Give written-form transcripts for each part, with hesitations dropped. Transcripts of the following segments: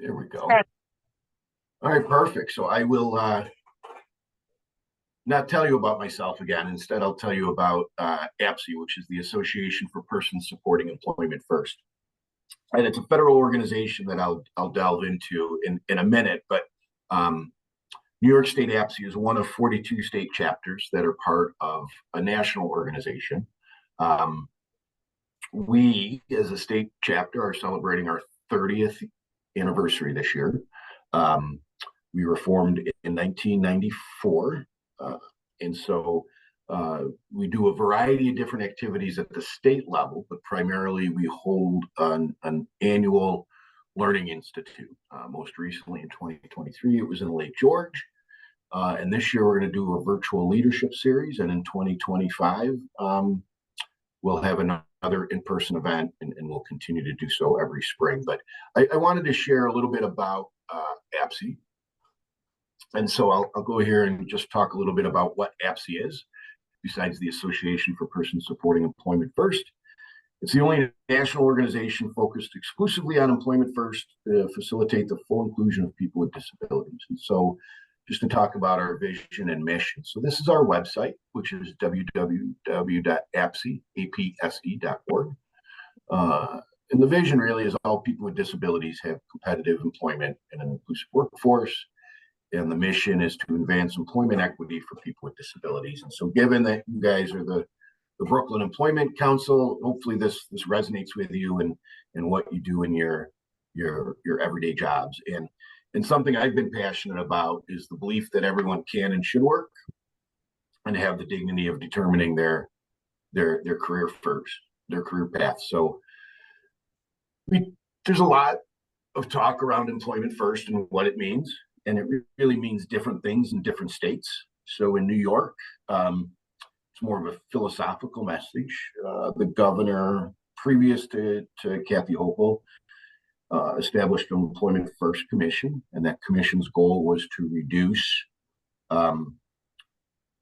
There we go. All right, perfect. So I will not tell you about myself again. Instead, I'll tell you about APSE, which is the Association for Persons Supporting Employment First. And it's a federal organization that I'll delve into in a minute. But New York State APSE is one of 42 state chapters that are part of a national organization. We, as a state chapter, are celebrating our 30th anniversary this year. We were formed in 1994. And so we do a variety of different activities at the state level, but primarily we hold an annual learning institute. Most recently in 2023, it was in Lake George. And this year we're going to do a virtual leadership series. And in 2025, we'll have another in-person event, and we'll continue to do so every spring. But I wanted to share a little bit about APSE. And so I'll go here and just talk a little bit about what APSE is, besides the Association for Persons Supporting Employment First. It's the only national organization focused exclusively on employment first to facilitate the full inclusion of people with disabilities. And so just to talk about our vision and mission. So this is our website, which is www.apse.org. And the vision really is all people with disabilities have competitive employment and an inclusive workforce. And the mission is to advance employment equity for people with disabilities. And so given that you guys are the Brooklyn Employment Council, hopefully this resonates with you and what you do in your everyday jobs. And something I've been passionate about is the belief that everyone can and should work and have the dignity of determining their career first, their career path. So there's a lot of talk around employment first and what it means. And it really means different things in different states. So in New York, it's more of a philosophical message. The governor, previous to Kathy Hochul, established an Employment First Commission, and that commission's goal was to reduce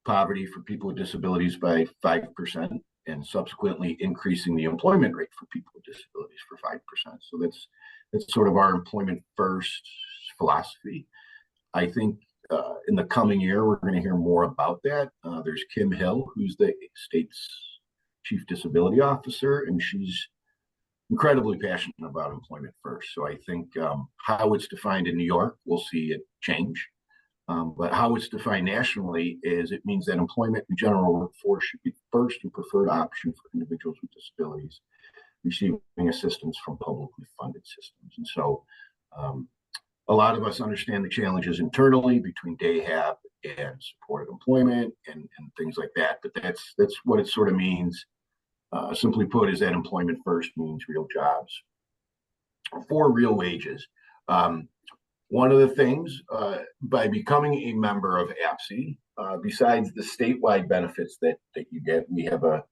poverty for people with disabilities by 5%, and subsequently increasing the employment rate for people with disabilities for 5%. So that's sort of our employment first philosophy. I think in the coming year, we're going to hear more about that. There's Kim Hill, who's the state's chief disability officer, and she's incredibly passionate about employment first. So I think how it's defined in New York, we'll see it change. But how it's defined nationally is it means that employment in general workforce should be first and preferred option for individuals with disabilities receiving assistance from publicly funded systems. And so a lot of us understand the challenges internally between DAHAP and supported employment and things like that. But that's what it sort of means. Simply put, is that employment first means real jobs for real wages. One of the things, by becoming a member of APSE, besides the statewide benefits that you get, we have a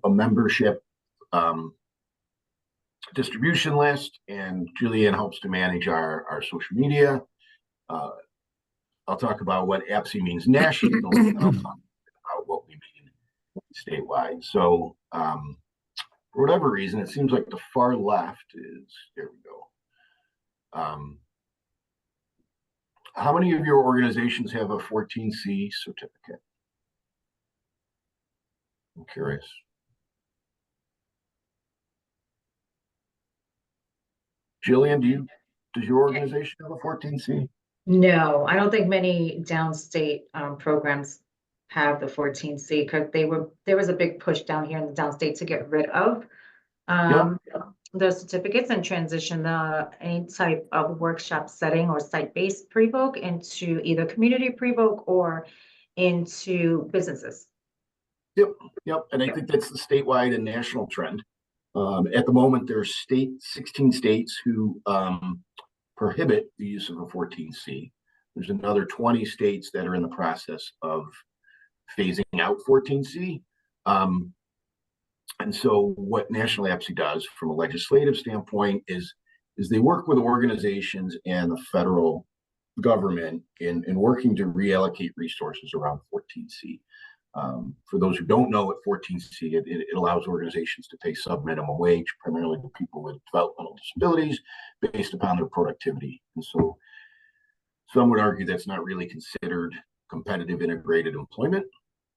membership distribution list, and Julianne helps to manage our social media. I'll talk about what APSE means nationally, and I'll talk about what we mean statewide. So for whatever reason, it seems like the far left is, there we go. How many of your organizations have a 14C certificate? I'm curious. Jillian, does your organization have a 14C? No, I don't think many downstate programs have the 14C because there was a big push down here in the downstate to get rid of those certificates and transition any type of workshop setting or site-based pre-voc into either community pre-voc or into businesses. Yep. And I think that's the statewide and national trend. At the moment, there's 16 states who prohibit the use of a 14C. There's another 20 states that are in the process of phasing out 14C. And so what National APSE does from a legislative standpoint is they work with organizations and the federal government in working to reallocate resources around 14C. For those who don't know, at 14C, it allows organizations to pay sub-minimum wage, primarily to people with developmental disabilities, based upon their productivity. And so some would argue that's not really considered competitive integrated employment,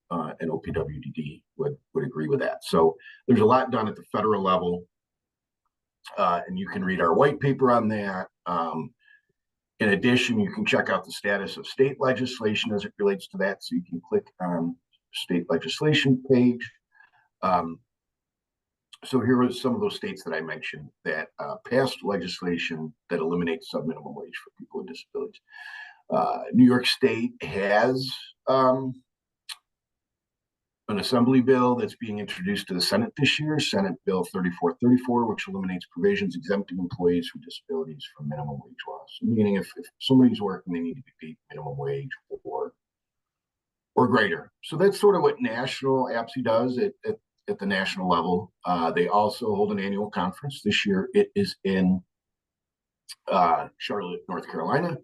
and OPWDD would agree with that. So there's a lot done at the federal level, and you can read our white paper on that. In addition, you can check out the status of state legislation as it relates to that. So you can click on state legislation page. So here are some of those states that I mentioned that passed legislation that eliminates sub-minimum wage for people with disabilities. New York State has an assembly bill that's being introduced to the Senate this year, Senate Bill 3434, which eliminates provisions exempting employees with disabilities from minimum wage laws. Meaning if somebody's working, they need to be paid minimum wage or greater. So that's sort of what national APSE does at the national level. They also hold an annual conference. This year it is in Charlotte, North Carolina,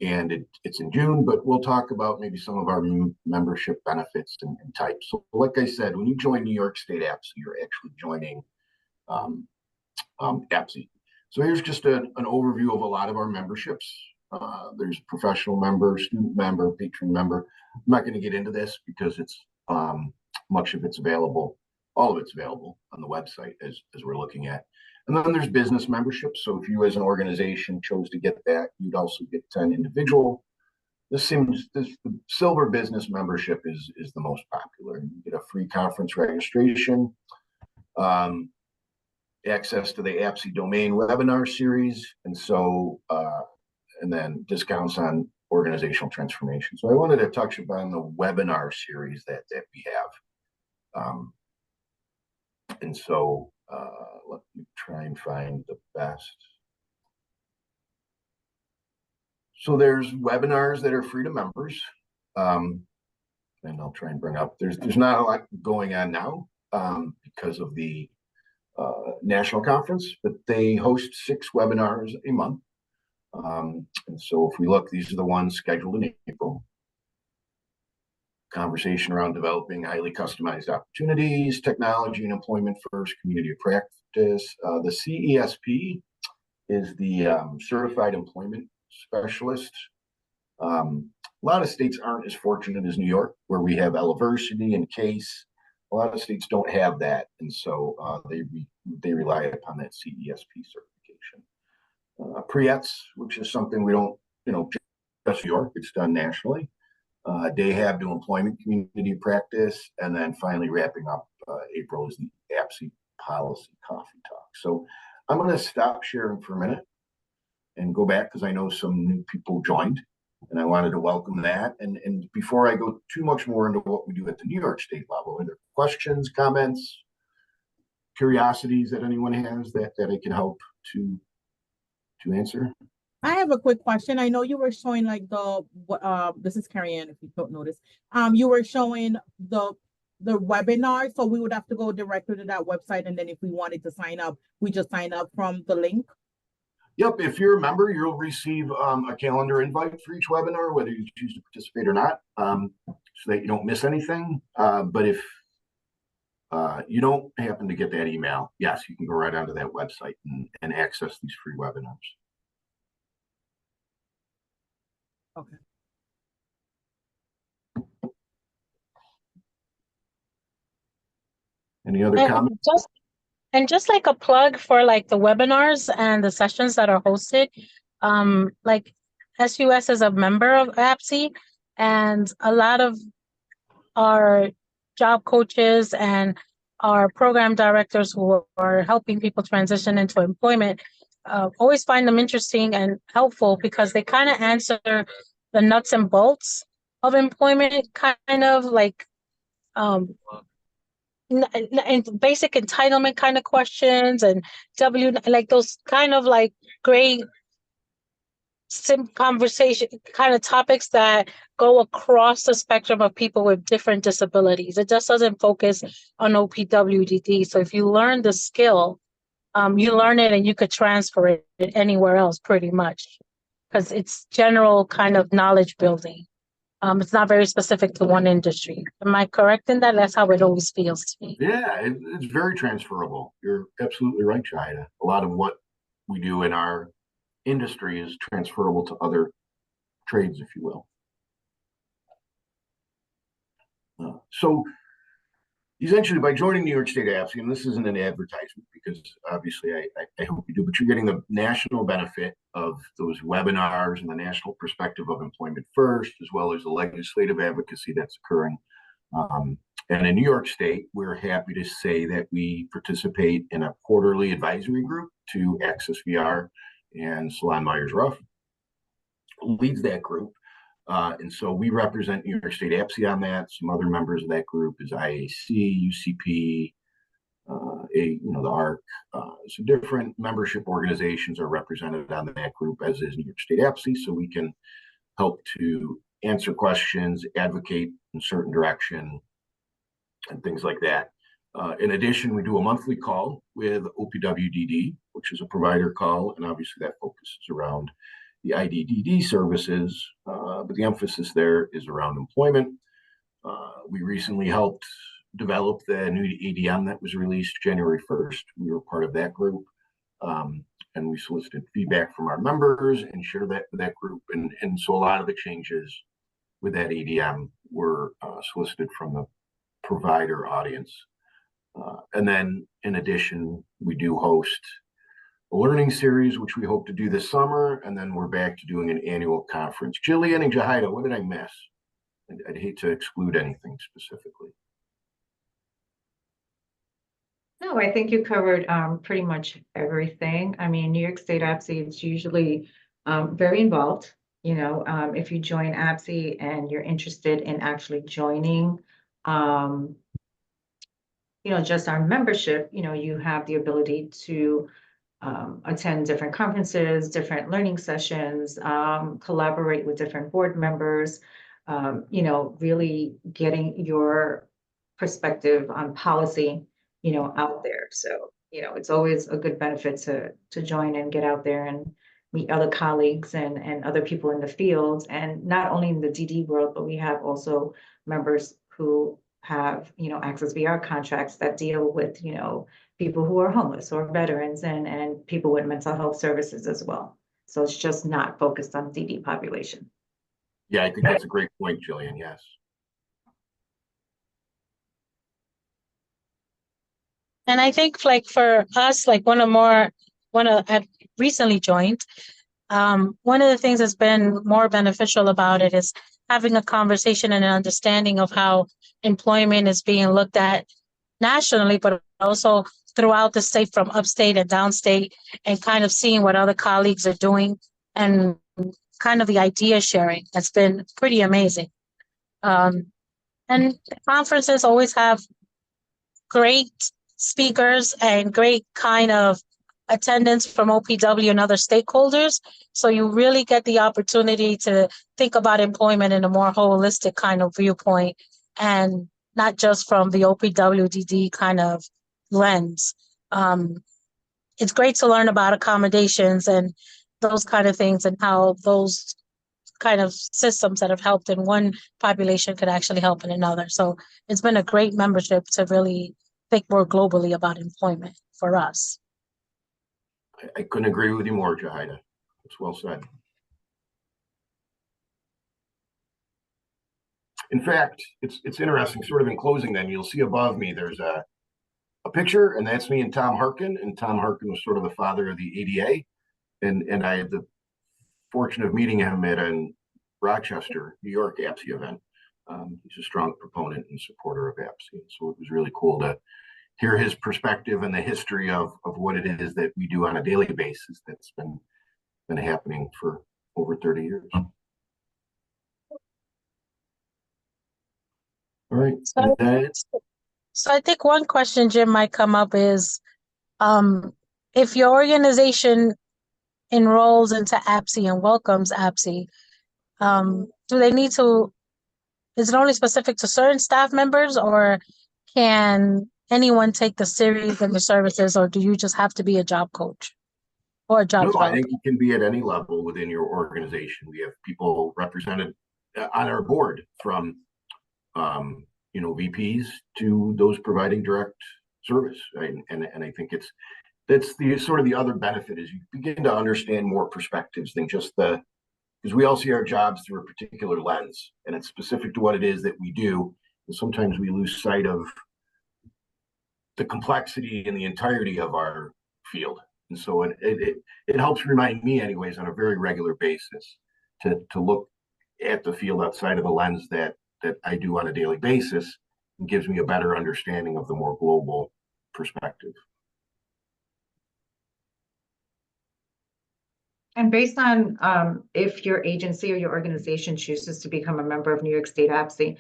and it's in June, but we'll talk about maybe some of our membership benefits and types. So like I said, when you join New York State APSE, you're actually joining APSE. So here's just an overview of a lot of our memberships. There's professional member, student member, patron member. I'm not going to get into this because it's much of it's available, all of it's available on the website as we're looking at. And then there's business membership. So if you as an organization chose to get that, you'd also get 10 individual. The silver business membership is the most popular. You get a free conference registration, access to the APSE domain webinar series, and so and then discounts on organizational transformation. So I wanted to touch upon the webinar series that we have. And so let me try and find the best. So there's webinars that are free to members. And I'll try and bring up, there's not a lot going on now because of the national conference, but they host 6 webinars a month. And so if we look, these are the ones scheduled in April. Conversation around developing highly customized opportunities, technology and employment first, community of practice. The CESP is the Certified Employment Specialist. A lot of states aren't as fortunate as New York, where we have Eleversity and CASE. A lot of states don't have that, and so they rely upon that CESP certification. PREETS, which is something we don't, just New York, it's done nationally. DAHAB to employment community practice, and then finally wrapping up April is the APSE policy coffee talk. So I'm going to stop sharing for a minute and go back because I know some new people joined, and I wanted to welcome that. And before I go too much more into what we do at the New York State level, are there questions, comments, curiosities that anyone has that I can help to answer? I have a quick question. I know you were showing like this is Carrie Ann, if you don't notice. You were showing the webinar, so we would have to go directly to that website, and then if we wanted to sign up, we just sign up from the link. Yep, if you're a member, you'll receive a calendar invite for each webinar, whether you choose to participate or not, so that you don't miss anything. But if you don't happen to get that email, yes, you can go right onto that website and access these free webinars. Okay. Any other comments? Just like a plug for like the webinars and the sessions that are hosted, like SUS is a member of APSE, and a lot of our job coaches and our program directors who are helping people transition into employment always find them interesting and helpful because they kind of answer the nuts and bolts of employment, kind of like basic entitlement kind of questions and like those kind of like great conversation kind of topics that go across the spectrum of people with different disabilities. It just doesn't focus on OPWDD. So if you learn the skill, you learn it and you could transfer it anywhere else pretty much because it's general kind of knowledge building. It's not very specific to one industry. Am I correct in that? That's how it always feels to me. Yeah, it's very transferable. You're absolutely right, China. A lot of what we do in our industry is transferable to other trades, if you will. So essentially, by joining New York State APSE, and this isn't an advertisement because obviously I hope you do, but you're getting the national benefit of those webinars and the national perspective of Employment First, as well as the legislative advocacy that's occurring. And in New York State, we're happy to say that we participate in a quarterly advisory group to APSE VR, and Salon Myers-Ruff leads that group. And so we represent New York State APSE on that. Some other members of that group is IAC, UCP, the ARC. So different membership organizations are represented on that group, as is New York State APSE, so we can help to answer questions, advocate in certain direction, and things like that. In addition, we do a monthly call with OPWDD, which is a provider call, and obviously that focuses around the IDDD services, but the emphasis there is around employment. We recently helped develop the new ADM that was released January 1st. We were part of that group, and we solicited feedback from our members and shared that with that group. And so a lot of the changes with that ADM were solicited from the provider audience. And then in addition, we do host a learning series, which we hope to do this summer, and then we're back to doing an annual conference. Jillian and Jahida, what did I miss? I'd hate to exclude anything specifically. No, I think you covered pretty much everything. I mean, New York State APSE is usually very involved. If you join APSE and you're interested in actually joining, just our membership, you have the ability to attend different conferences, different learning sessions, collaborate with different board members, really getting your perspective on policy, out there. So, it's always a good benefit to join and get out there and meet other colleagues and other people in the field, and not only in the DD world, but we have also members who have, APSE VR contracts that deal with, people who are homeless or veterans and people with mental health services as well. So it's just not focused on DD population. Yeah, I think that's a great point, Jillian. Yes. And I think like for us, like I've recently joined. One of the things that's been more beneficial about it is having a conversation and an understanding of how employment is being looked at nationally, but also throughout the state, from upstate and downstate, and kind of seeing what other colleagues are doing and kind of the idea sharing has been pretty amazing. And conferences always have great speakers and great kind of attendance from OPW and other stakeholders. So you really get the opportunity to think about employment in a more holistic kind of viewpoint, and not just from the OPWDD kind of lens. It's great to learn about accommodations and those kind of things, and how those kind of systems that have helped in one population could actually help in another. So it's been a great membership to really think more globally about employment for us. I couldn't agree with you more, Jahida. It's well said. In fact, it's interesting, sort of in closing then, you'll see above me, there's a picture, and that's me and Tom Harkin. And Tom Harkin was sort of the father of the ADA. And I had the fortune of meeting him at a Rochester, New York APSE event. He's a strong proponent and supporter of APSE. So it was really cool to hear his perspective and the history of what it is that we do on a daily basis that's been happening for over 30 years. All right. So I think one question, Jim, might come up is, if your organization enrolls into APSE and welcomes APSE, do they need to, is it only specific to certain staff members, or can anyone take the series and the services, or do you just have to be a job coach or a job No, developer? I think it can be at any level within your organization. We have people represented on our board, from VPs to those providing direct service. And I think that's the sort of the other benefit, is you begin to understand more perspectives than just because we all see our jobs through a particular lens, and it's specific to what it is that we do. And sometimes we lose sight of the complexity and the entirety of our field. And so it helps remind me, anyways, on a very regular basis, to look at the field outside of the lens that I do on a daily basis, and gives me a better understanding of the more global perspective. And based on if your agency or your organization chooses to become a member of New York State APSE,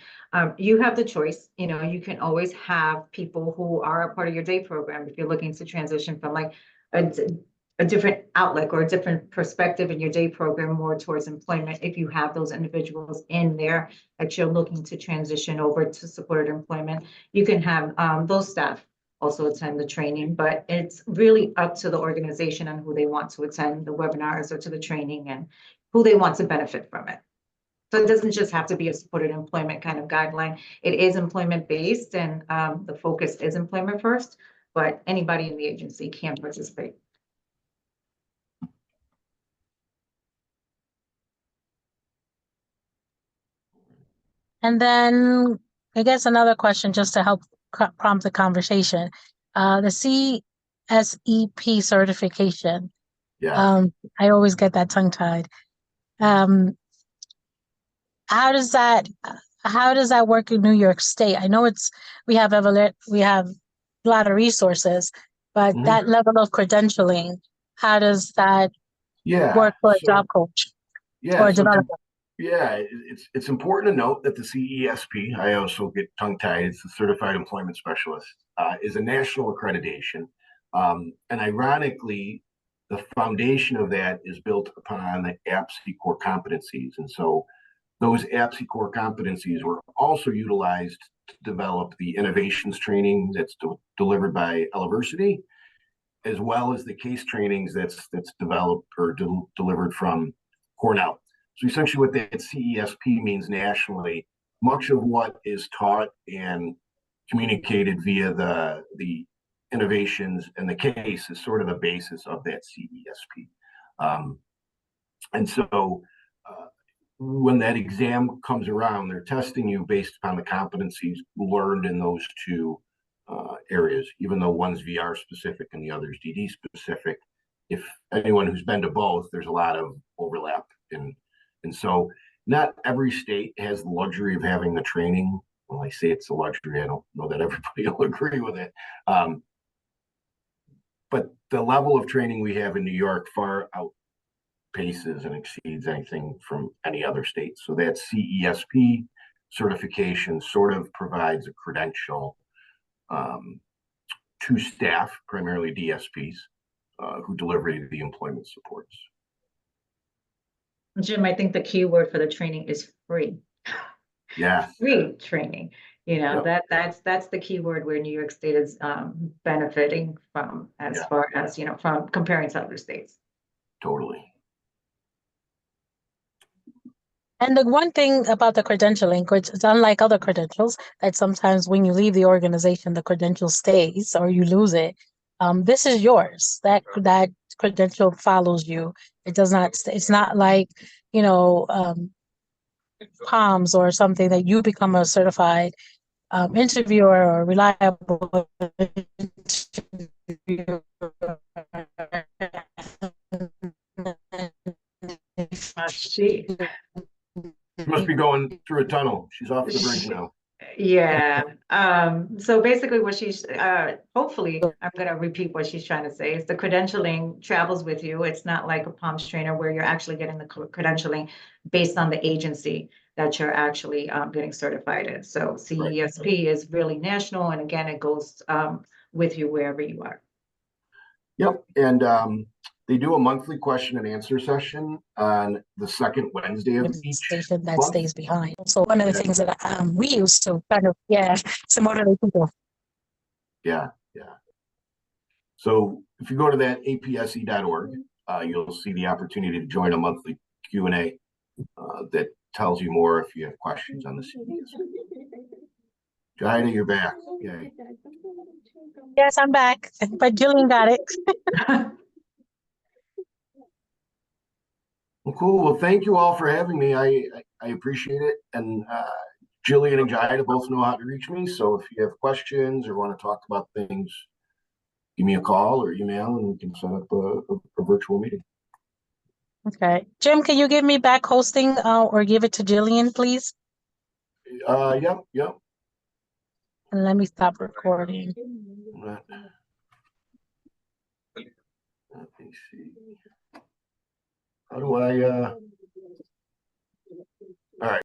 you have the choice. You can always have people who are a part of your day program if you're looking to transition from like a different outlook or a different perspective in your day program more towards employment. If you have those individuals in there that you're looking to transition over to supported employment, you can have those staff also attend the training, but it's really up to the organization on who they want to attend the webinars or to the training and who they want to benefit from it. So it doesn't just have to be a supported employment kind of guideline. It is employment based, and the focus is employment first, but anybody in the agency can participate. And then I guess another question just to help prompt the conversation. The CSEP certification. Yeah. I always get that tongue tied. How does that work in New York State? I know we have a lot of resources, but that level of credentialing, how does that work for a job coach or a developer? It's important to note that the CESP, I also get tongue-tied, it's the Certified Employment Specialist, is a national accreditation. And ironically, the foundation of that is built upon the APSE core competencies. And so those APSE core competencies were also utilized to develop the innovations training that's delivered by Eleversity, as well as the case trainings that's developed or delivered from Cornell. So essentially what that CESP means nationally, much of what is taught and communicated via the innovations and the case is sort of the basis of that CESP. And so when that exam comes around, they're testing you based upon the competencies learned in those two areas, even though one's VR specific and the other's DD specific. If anyone who's been to both, there's a lot of overlap. And so not every state has the luxury of having the training. Well, I say it's a luxury. I don't know that everybody will agree with it. But the level of training we have in New York far outpaces and exceeds anything from any other state. So that CESP certification sort of provides a credential to staff, primarily DSPs, who deliver the employment supports. Jim, I think the key word for the training is free. Yeah. Free training. That's the key word where New York State is benefiting from as far as, from comparing to other states. Totally. And the one thing about the credentialing, which is unlike other credentials, that sometimes when you leave the organization, the credential stays or you lose it. This is yours. That credential follows you. It does not. It's not like PALMS or something that you become a certified interviewer or reliable interviewer. She must be going through a tunnel. She's off the bridge now. Yeah. So basically what she's, hopefully, I'm going to repeat what she's trying to say, is the credentialing travels with you. It's not like a PALMS trainer where you're actually getting the credentialing based on the agency that you're actually getting certified in. So CESP is really national. And again, it goes with you wherever you are. Yep. And they do a monthly question and answer session on the second Wednesday of each station that month. Stays behind. So one of the things that we use to kind of to motivate people. Yeah. So if you go to that apse.org, you'll see the opportunity to join a monthly Q&A that tells you more if you have questions on the CDs. Jida, you're back. Yay. Yes, I'm back, but Jillian got it. Well, cool. Well, thank you all for having me. I appreciate it. And Jillian and Jida both know how to reach me. So if you have questions or want to talk about things, give me a call or email and we can set up a virtual meeting. Okay. Jim, can you give me back hosting or give it to Jillian, please? Yep. And let me stop recording. Let me see. How do I